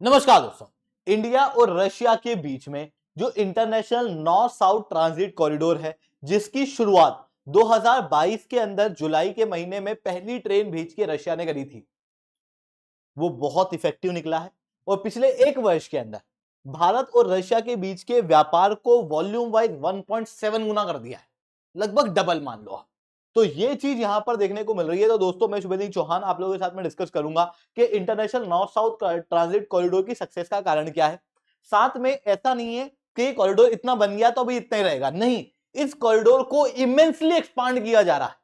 नमस्कार दोस्तों। इंडिया और रशिया के बीच में जो international north south transit corridor है, जिसकी शुरुआत 2022 के अंदर जुलाई के महीने में पहली ट्रेन भेज के रशिया ने करी थी, वो बहुत इफेक्टिव निकला है और पिछले एक वर्ष के अंदर भारत और रशिया के बीच के व्यापार को वॉल्यूम वाइज 1.7 गुना कर दिया है, लगभग डबल मान लो। तो ये चीज यहां पर देखने को मिल रही है। तो दोस्तों, मैं शुभेंदु चौहान आप लोगों के साथ में डिस्कस करूंगा कि international north south transit corridor की सक्सेस का कारण क्या है। साथ में ऐसा नहीं है कि कॉरिडोर इतना बन गया तो अभी इतना ही रहेगा, नहीं, इस कॉरिडोर को इमेंसली एक्सपांड किया जा रहा है।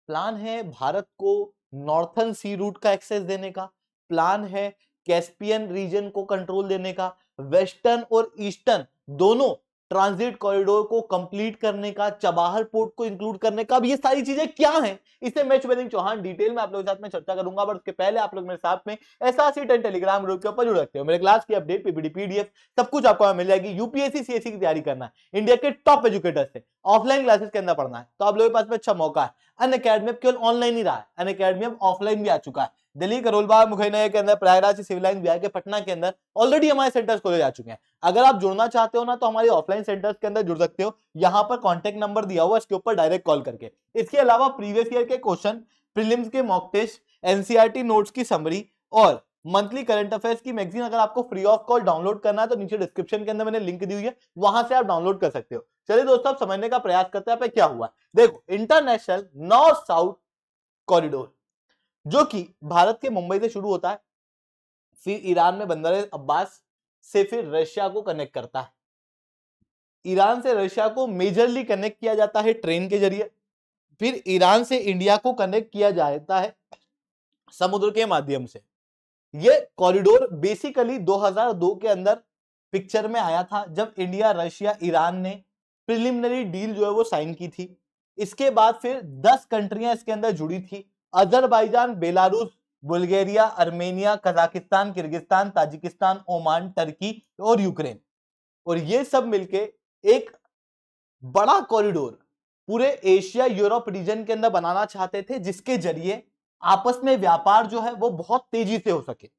प्लान है भारत को नॉर्थर्न सी रूट का एक्सेस देने का, प्लान है कैस्पियन रीजन को कंट्रोल देने का, वेस्टर्न और ईस्टर्न दोनों ट्रांजिट कॉरिडोर को कंप्लीट करने का, चबाहर पोर्ट को इंक्लूड करने का। अब ये सारी चीजें क्या हैं, इसे मैं शुभेंदु चौहान डिटेल में आप लोगों के साथ में चर्चा करूंगा। बट उसके पहले आप लोग मेरे साथ में SRC10 टेलीग्राम ग्रुप के ऊपर जुड़ सकते हो। मेरे क्लास की अपडेट, पीपीटी, पीडीएफ सब कुछ आपको मिल जाएगी। यूपीएससी सीएससी की तैयारी करना है, इंडिया के टॉप एजुकेटर से ऑफलाइन क्लासेस के अंदर पढ़ना है, तो आप लोगों के पास में अच्छा मौका है। अनअकैडमी केवल ऑनलाइन ही रहा है, अनअकैडमी अब ऑफलाइन भी आ चुका है। दिल्ली, करोलबाग, मुखैना के अंदर, प्रयागराज, सिविल लाइन, बिहार के पटना के अंदर ऑलरेडी हमारे सेंटर्स खोले जा चुके हैं। अगर आप जुड़ना चाहते हो ना, तो हमारे ऑफलाइन सेंटर्स के अंदर जुड़ सकते हो। यहां पर कॉन्टेक्ट नंबर दिया हुआ, इसके ऊपर डायरेक्ट कॉल करके। इसके अलावा प्रीवियस ईयर के क्वेश्चन, प्रीलिम्स के मॉक टेस्ट, एनसीईआरटी नोट्स की समरी और मंथली करंट अफेयर्स की मैगजीन अगर आपको फ्री ऑफ कॉस्ट डाउनलोड करना है तो नीचे डिस्क्रिप्शन के अंदर मैंने लिंक दी हुई है, वहां से आप डाउनलोड कर सकते हो। चलिए दोस्तों, अब समझने का प्रयास करते हैं क्या हुआ। देखो, इंटरनेशनल नॉर्थ साउथ कॉरिडोर जो कि भारत के मुंबई से शुरू होता है, फिर ईरान में बंदर अब्बास से फिर रशिया को कनेक्ट करता है। ईरान से रशिया को मेजरली कनेक्ट किया जाता है ट्रेन के जरिए, फिर ईरान से इंडिया को कनेक्ट किया जाता है समुद्र के माध्यम से। यह कॉरिडोर बेसिकली 2002 के अंदर पिक्चर में आया था, जब इंडिया, रशिया, ईरान ने प्रिलिमिनरी डील जो है वो साइन की थी। इसके बाद फिर 10 कंट्रियां इसके अंदर जुड़ी थी: Azerbaijan, Belarus, Bulgaria, Armenia, Kazakhstan, Kyrgyzstan, Tajikistan, Oman, Turkey और यूक्रेन। और ये सब मिलके एक बड़ा कॉरिडोर पूरे एशिया यूरोप रीजन के अंदर बनाना चाहते थे, जिसके जरिए आपस में व्यापार जो है वो बहुत तेजी से हो सके।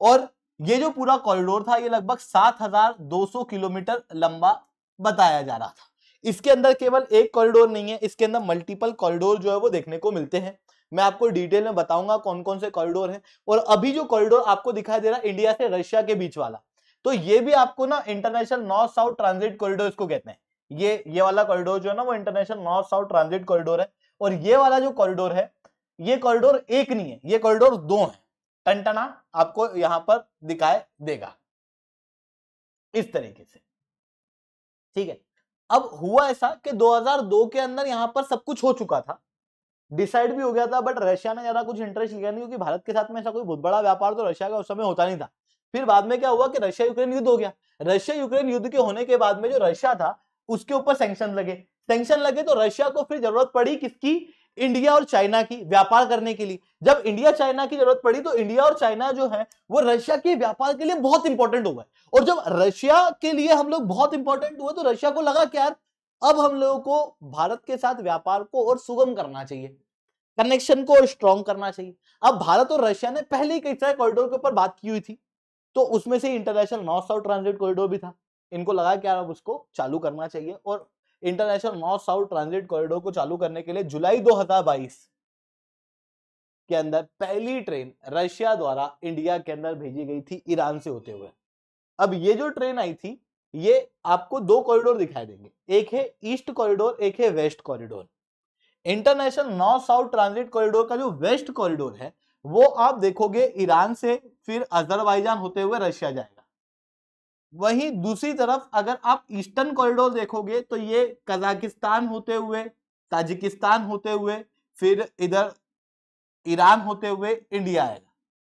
और ये जो पूरा कॉरिडोर था, ये लगभग 7200 किलोमीटर लंबा बताया जा रहा था। इसके अंदर केवल एक कॉरिडोर नहीं है, इसके अंदर मल्टीपल कॉरिडोर जो है वो देखने को मिलते हैं। मैं आपको डिटेल में बताऊंगा कौन कौन से कॉरिडोर हैं। और अभी जो कॉरिडोर आपको दिखाई दे रहा है इंडिया से रशिया के बीच वाला, तो ये भी आपको ना international north south transit corridor इसको कहते हैं। ये वाला कॉरिडोर जो है ना, वो international north south transit corridor है। और ये वाला जो कॉरिडोर है, ये कॉरिडोर एक नहीं है, ये कॉरिडोर दो है। टनटना आपको यहां पर दिखाई देगा इस तरीके से, ठीक है। अब हुआ ऐसा कि 2002 के अंदर यहां पर सब कुछ हो चुका था, डिसाइड भी हो गया था, बट रशिया ने ज्यादा कुछ इंटरेस्ट लिया नहीं, क्योंकि भारत के साथ में ऐसा कोई बहुत बड़ा व्यापार तो रशिया का उस समय होता नहीं था। फिर बाद में क्या हुआ कि रशिया यूक्रेन युद्ध हो गया। रशिया यूक्रेन युद्ध के होने के बाद में जो रशिया था उसके ऊपर सैंक्शन लगे तो रशिया को फिर जरूरत पड़ी किसकी? इंडिया और चाइना की, व्यापार करने के लिए। जब इंडिया चाइना की जरूरत पड़ी तो इंडिया और चाइना जो है वो रशिया के व्यापार के लिए बहुत इंपॉर्टेंट हो गए। और जब रशिया के लिए हम लोग बहुत इंपॉर्टेंट हुए तो रशिया को लगा कि यार अब हम लोगों को भारत के साथ व्यापार को और सुगम करना चाहिए, कनेक्शन को और स्ट्रॉन्ग करना चाहिए। अब भारत और रशिया ने पहले ही कई सारे कॉरिडोर के ऊपर बात की हुई थी, तो उसमें से international north south transit corridor भी था। इनको लगा कि यार अब उसको चालू करना चाहिए। और international north south transit corridor को चालू करने के लिए जुलाई 2022 के अंदर पहली ट्रेन रशिया द्वारा इंडिया के अंदर भेजी गई थी, ईरान से होते हुए। अब ये जो ट्रेन आई थी, ये आपको दो कॉरिडोर दिखाई देंगे, एक है ईस्ट कॉरिडोर, एक है west corridor. International north south transit corridor का जो वेस्ट कॉरिडोर है वो आप देखोगे ईरान से फिर अजरबैजान होते हुए रशिया जाएगा। वहीं दूसरी तरफ अगर आप ईस्टर्न कॉरिडोर देखोगे तो ये कजाकिस्तान होते हुए, ताजिकिस्तान होते हुए, फिर इधर ईरान होते हुए इंडिया आएगा।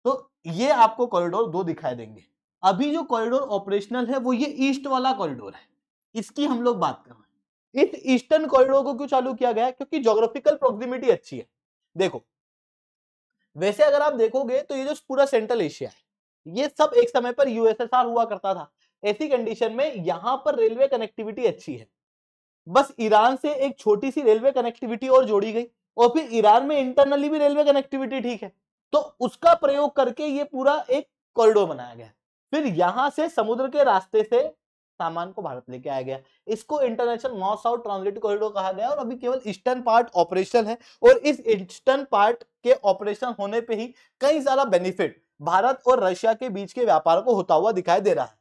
तो ये आपको कॉरिडोर दो दिखाई देंगे। अभी जो कॉरिडोर ऑपरेशनल है वो ये ईस्ट वाला कॉरिडोर है, इसकी हम लोग बात कर रहे हैं। इस ईस्टर्न कॉरिडोर को क्यों चालू किया गया? क्योंकि ज्योग्राफिकल प्रोक्सिमिटी अच्छी है। देखो, वैसे अगर आप देखोगे तो ये जो पूरा सेंट्रल एशिया है, ये सब एक समय पर यूएसएसआर हुआ करता था। ऐसी कंडीशन में यहां पर रेलवे कनेक्टिविटी अच्छी है। बस ईरान से एक छोटी सी रेलवे कनेक्टिविटी और जोड़ी गई, और फिर ईरान में इंटरनली भी रेलवे कनेक्टिविटी ठीक है, तो उसका प्रयोग करके ये पूरा एक कॉरिडोर बनाया गया। फिर यहां से समुद्र के रास्ते से सामान को भारत लेके आया गया। इसको international north south transit corridor कहा गया और अभी केवल ईस्टर्न पार्ट ऑपरेशनल है। और इस ईस्टर्न पार्ट के ऑपरेशन होने पे ही कई सारा बेनिफिट भारत और रशिया के बीच के व्यापार को होता हुआ दिखाई दे रहा है।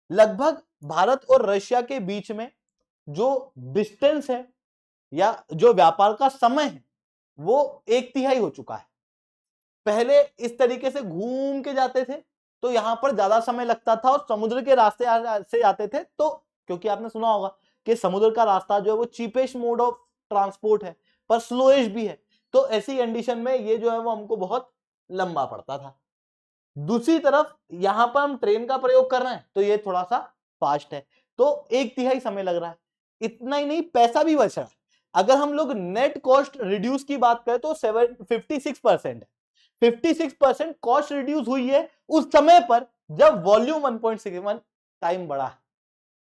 लगभग भारत और रशिया के बीच में जो डिस्टेंस है या जो व्यापार का समय है वो 1/3 हो चुका है। पहले इस तरीके से घूम के जाते थे तो यहां पर ज्यादा समय लगता था और समुद्र के रास्ते से आते थे, तो क्योंकि आपने सुना होगा कि समुद्र का रास्ता जो है वो चीपेस्ट मोड ऑफ ट्रांसपोर्ट है पर स्लोएस्ट भी है, तो ऐसी कंडीशन में ये जो है वो हमको बहुत लंबा पड़ता था। दूसरी तरफ यहां पर हम ट्रेन का प्रयोग कर रहे हैं तो ये थोड़ा सा फास्ट है, तो 1/3 समय लग रहा है। इतना ही नहीं, पैसा भी बच रहा है। अगर हम लोग नेट कॉस्ट रिड्यूस की बात करें तो 56% है। 56% कॉस्ट रिड्यूस हुई है उस समय पर जब वॉल्यूम 1.61 टाइम बढ़ा है,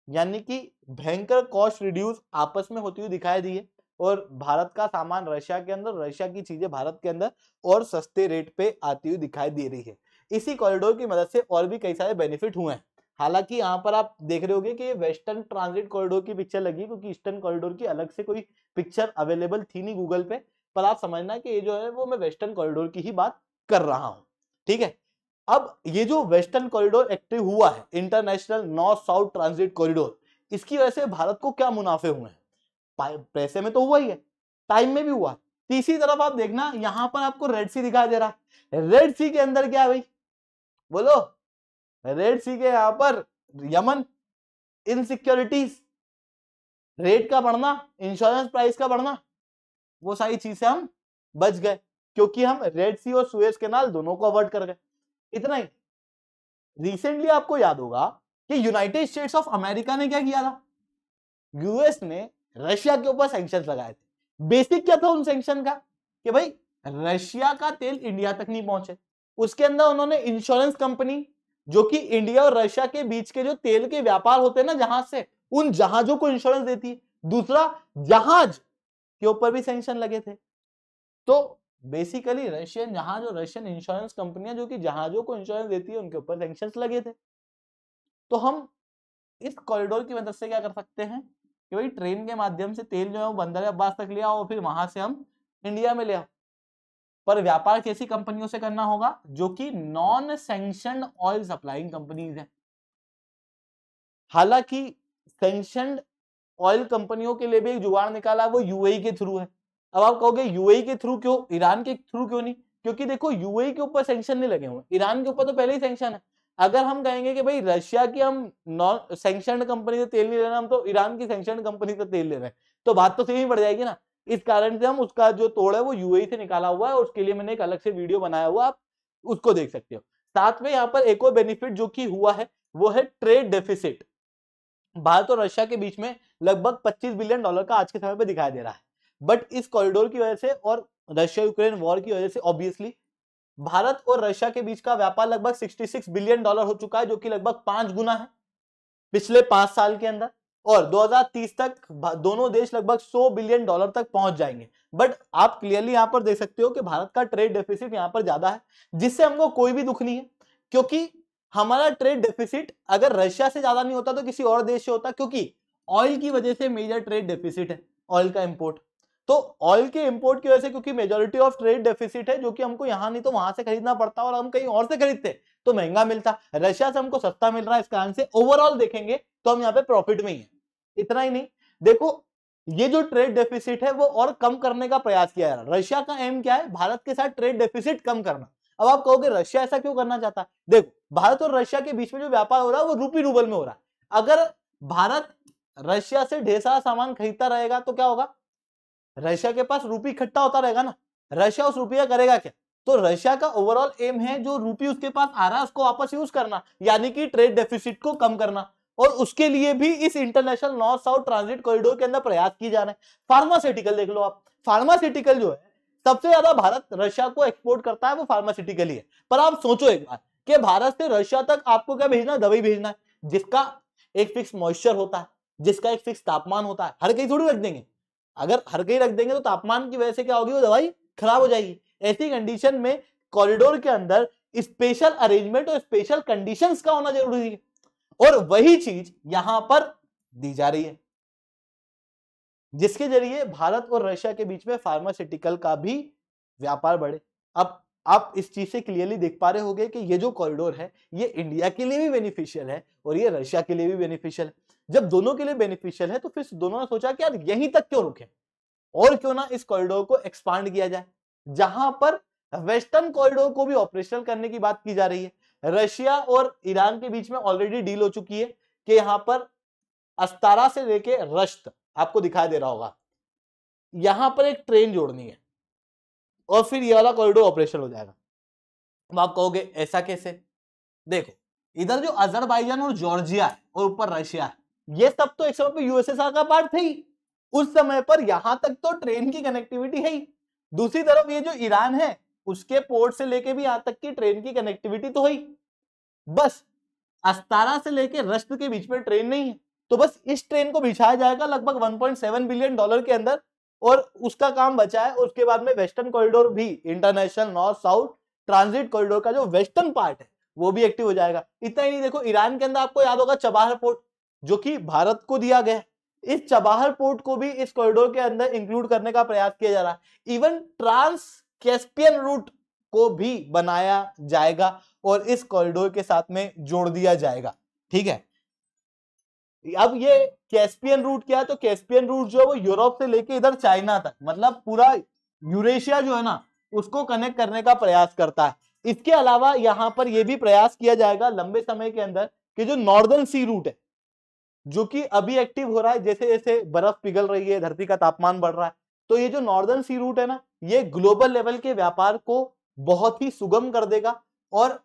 यानी कि भयंकर कॉस्ट रिड्यूस आपस में होती हुई दिखाई दी है और भारत का सामान रशिया के अंदर, रशिया की चीजें भारत के अंदर और सस्ते रेट पे आती हुई दिखाई दे रही है। इसी कॉरिडोर की मदद से और भी कई सारे बेनिफिट हुए हैं। हालांकि यहाँ पर आप देख रहे होंगे कि वेस्टर्न ट्रांजिट कॉरिडोर की पिक्चर लगी क्योंकि ईस्टर्न कॉरिडोर की अलग से कोई पिक्चर अवेलेबल थी नहीं गूगल पे, पर आप समझना कि ये जो है वो मैं वेस्टर्न कॉरिडोर की ही बात कर रहा हूं। ठीक है, अब ये जो वेस्टर्न कॉरिडोर एक्टिव हुआ है, international north south transit corridor, इसकी वजह से भारत को क्या मुनाफे हुए हैं? पैसे में तो हुआ ही है, टाइम में भी हुआ। तीसरी तरफ आप देखना यहां पर आपको रेड सी दिखाई दे रहा है। रेड सी के अंदर क्या है भाई, बोलो? रेड सी के यहां पर यमन, इनसिक्योरिटीज, रेट का बढ़ना, इंश्योरेंस प्राइस का बढ़ना, वो सारी चीजें हम बच गए क्योंकि हम रेड सी और सुएज कैनाल दोनों को अवॉइड कर गए। इतना ही, रिसेंटली आपको याद होगा कि यूनाइटेड स्टेट्स ऑफ अमेरिका ने क्या किया था? यूएस ने रशिया के ऊपर सैंक्शंस लगाए थे। बेसिक क्या था उन सैंक्शन का कि भाई रशिया का तेल इंडिया तक नहीं पहुंचे। उसके अंदर उन्होंने इंश्योरेंस कंपनी, जो कि इंडिया और रशिया के बीच के जो तेल के व्यापार होते हैं ना जहाज से, उन जहाजों को इंश्योरेंस देती है। दूसरा, जहाज के ऊपर भी सैंक्शन लगे थे। तो बेसिकली रशियन जहाज और रशियन इंश्योरेंस कंपनियां जो कि जहाजों को इंश्योरेंस देती है उनके ऊपर सैंक्शंस लगे थे। तो हम इस कॉरिडोर की मदद से क्या कर सकते हैं कि भाई ट्रेन के माध्यम से तेल जो है वो बंदर अब्बास तक ले आओ और फिर वहां से हम इंडिया में ले आओ। पर व्यापार कैसी कंपनियों से करना होगा? जो कि non sanctioned oil supplying companies है। हालांकि सैंक्शनड ऑयल कंपनियों के लिए भी एक जुगाड़ निकाला, वो यूएई के थ्रू है। अब आप कहोगे यूएई के थ्रू क्यों, ईरान के थ्रू क्यों नहीं? क्योंकि देखो यूएई के ऊपर सैंक्शन नहीं लगे हुए, ईरान के ऊपर तो पहले ही सैंक्शन है। अगर हम कहेंगे कि भाई रशिया की हम नॉन सैंक्शनड कंपनी से तेल नहीं ले रहे, हम तो ईरान की सैंक्शनड कंपनी से तेल ले रहे हैं, तो बात तो सही पड़ जाएगी ना। इस कारण से हम उसका जो तोड़ है वो यूएई से निकाला हुआ है और उसके लिए मैंने एक अलग से वीडियो बनाया हुआ, आप उसको देख सकते हो। साथ में यहाँ पर एक और बेनिफिट जो कि हुआ है वो है ट्रेड डेफिसिट। भारत और रशिया के बीच में लगभग $25 बिलियन का आज के समय पे दिखाई दे रहा है। बट इस कॉरिडोर की वजह से और रशिया यूक्रेन वॉर की वजह से ऑब्वियसली भारत और रशिया के बीच का व्यापार लगभग $66 बिलियन हो चुका है, जो कि लगभग 5 गुना है पिछले 5 साल के अंदर। और 2030 तक दोनों देश लगभग $100 बिलियन तक पहुंच जाएंगे। बट आप क्लियरली यहां पर देख सकते हो कि भारत का ट्रेड डेफिसिट यहां पर ज्यादा है, जिससे हमको कोई भी दुख नहीं है, क्योंकि हमारा ट्रेड डेफिसिट अगर रशिया से ज्यादा नहीं होता तो किसी और देश से होता, क्योंकि ऑयल की वजह से मेजर ट्रेड डेफिसिट है, ऑयल का इंपोर्ट। तो ऑयल के इंपोर्ट की वजह से, क्योंकि मेजॉरिटी ऑफ ट्रेड डेफिसिट है, जो कि हमको यहां नहीं तो वहां से खरीदना पड़ता और हम कहीं और से खरीदते तो महंगा मिलता, रशिया से हमको सस्ता मिल रहा है। इस कारण से ओवरऑल देखेंगे तो हम यहाँ पे प्रॉफिट में ही है। इतना ही नहीं, देखो ये जो ट्रेड डेफिसिट है वो और कम करने का प्रयास किया जा रहा है। रशिया का एम क्या है? भारत के साथ ट्रेड डेफिसिट कम करना। अब आप कहोगे रशिया ऐसा क्यों करना चाहता है? देखो भारत और रशिया के बीच में जो व्यापार हो रहा है वो रूपी रूबल में हो रहा है। अगर भारत रशिया से ढेर सारा सामान खरीदता रहेगा तो क्या होगा? रशिया के पास रूपी इकट्ठा होता रहेगा ना, रशिया उस रुपया करेगा क्या? तो रशिया का ओवरऑल एम है जो रूपी उसके पास आ रहा है उसको वापस यूज करना, यानी कि ट्रेड डेफिसिट को कम करना। और उसके लिए भी इस international north south transit corridor के अंदर प्रयास किए जा रहे हैं। फार्मास्यूटिकल देख लो आप, फार्मास्यूटिकल जो है सबसे ज्यादा भारत रशिया को एक्सपोर्ट करता है वो फार्मास्यूटिकल ही है। पर आप सोचो एक बार कि भारत से रशिया तक आपको क्या भेजना है? दवाई भेजना है, जिसका एक फिक्स मॉइस्चर होता है, जिसका एक फिक्स तापमान होता है। हर कहीं थोड़ी रख देंगे, अगर हर कहीं रख देंगे तो तापमान की वजह से क्या होगी? वो दवाई खराब हो जाएगी। ऐसी कंडीशन में कॉरिडोर के अंदर स्पेशल अरेंजमेंट और स्पेशल कंडीशंस का होना जरूरी है, और वही चीज यहां पर दी जा रही है, जिसके जरिए भारत और रशिया के बीच में फार्मास्यूटिकल का भी व्यापार बढ़े। अब आप इस चीज से क्लियरली देख पा रहे होंगे कि ये जो कॉरिडोर है ये इंडिया के लिए भी बेनिफिशियल है और ये रशिया के लिए भी बेनिफिशियल है। जब दोनों के लिए बेनिफिशियल है तो फिर दोनों ने सोचा कि यार यहीं तक क्यों रुके, और क्यों ना इस कॉरिडोर को एक्सपांड किया जाए, जहां पर वेस्टर्न कॉरिडोर को भी ऑपरेशनल करने की बात की जा रही है। रशिया और ईरान के बीच में ऑलरेडी डील हो चुकी है कि यहां पर अस्तारा से लेके रश्त, आपको दिखाई दे रहा होगा, यहां पर एक ट्रेन जोड़नी है और फिर ये वाला कॉरिडोर ऑपरेशन हो जाएगा। अब आप कहोगे ऐसा कैसे? देखो, इधर जो अजरबैजान और जॉर्जिया है और ऊपर रशिया है, ये सब तो एक समय पे यूएसएसआर का पार्ट थे ही। उस समय पर यहां तक तो ट्रेन की कनेक्टिविटी है ही। दूसरी तरफ ये जो ईरान है उसके पोर्ट से लेके भी यहां तक की ट्रेन की कनेक्टिविटी तो है, बस अस्तारा से लेके रश्त के बीच में ट्रेन नहीं है। तो बस इस ट्रेन को बिछाया जाएगा लगभग 1.7 बिलियन डॉलर के अंदर और उसका काम बचा है। उसके बाद में वेस्टर्न कॉरिडोर भी, international north south transit corridor का जो वेस्टर्न पार्ट है वो भी एक्टिव हो जाएगा। इतना ही नहीं, देखो ईरान के अंदर आपको याद होगा चबाहर पोर्ट जो कि भारत को दिया गया है, इस चबाहर पोर्ट को भी इस कॉरिडोर के अंदर इंक्लूड करने का प्रयास किया जा रहा है। इवन ट्रांस कैस्पियन रूट को भी बनाया जाएगा और इस कॉरिडोर के साथ में जोड़ दिया जाएगा, ठीक है। अब ये कैस्पियन रूट क्या है? तो कैस्पियन रूट जो है वो यूरोप से लेके इधर चाइना तक, मतलब पूरा यूरेशिया जो है ना उसको कनेक्ट करने का प्रयास करता है। इसके अलावा यहां पर यह भी प्रयास किया जाएगा लंबे समय के अंदर कि जो नॉर्दर्न सी रूट है जो कि अभी एक्टिव हो रहा है, जैसे जैसे बर्फ पिघल रही है, धरती का तापमान बढ़ रहा है, तो ये जो नॉर्दर्न सी रूट है ना ये ग्लोबल लेवल के व्यापार को बहुत ही सुगम कर देगा और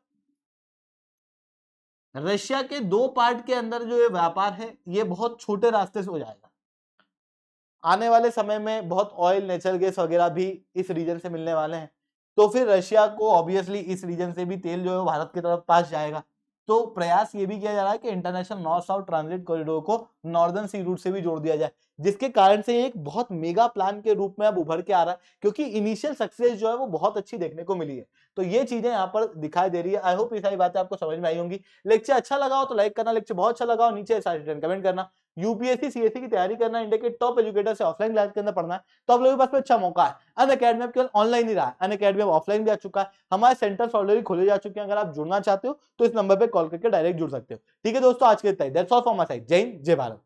रशिया के दो पार्ट के अंदर जो ये व्यापार है ये बहुत छोटे रास्ते से हो जाएगा। आने वाले समय में बहुत ऑयल, नेचुरल गैस वगैरह भी इस रीजन से मिलने वाले हैं, तो फिर रशिया को ऑब्वियसली इस रीजन से भी तेल जो है भारत की तरफ पास जाएगा। तो प्रयास ये भी किया जा रहा है कि international north south transit corridor को नॉर्दर्न सी रूट से भी जोड़ दिया जाए, जिसके कारण से एक बहुत मेगा प्लान के रूप में अब उभर के आ रहा है, क्योंकि इनिशियल सक्सेस जो है वो बहुत अच्छी देखने को मिली है। तो ये चीजें यहाँ पर दिखाई दे रही है। आई होप ये सारी बातें आपको समझ में आई होंगी। लेक्चर अच्छा लगा हो तो लाइक करना, लेक्चर बहुत अच्छा लगा हो नीचे सारे कमेंट करना। यूपीएससी सीएससी की तैयारी करना, इंडिया के टॉप एजुकेटर से ऑफलाइन क्लास के अंदर पढ़ना है तो आप लोगों के पास में अच्छा मौका है। अनअकैडमी अब केवल ऑनलाइन ही रहा है, अनअकैडमी अब ऑफलाइन भी आ चुका है। हमारे सेंटर्स ऑलरेडी खोले जा चुके हैं, अगर आप जुड़ना चाहते हो तो इस नंबर पे कॉल करके डायरेक्ट जुड़ सकते हो। ठीक है दोस्तों, आज के लिए that's all from my side. जय हिंद, जय भारत।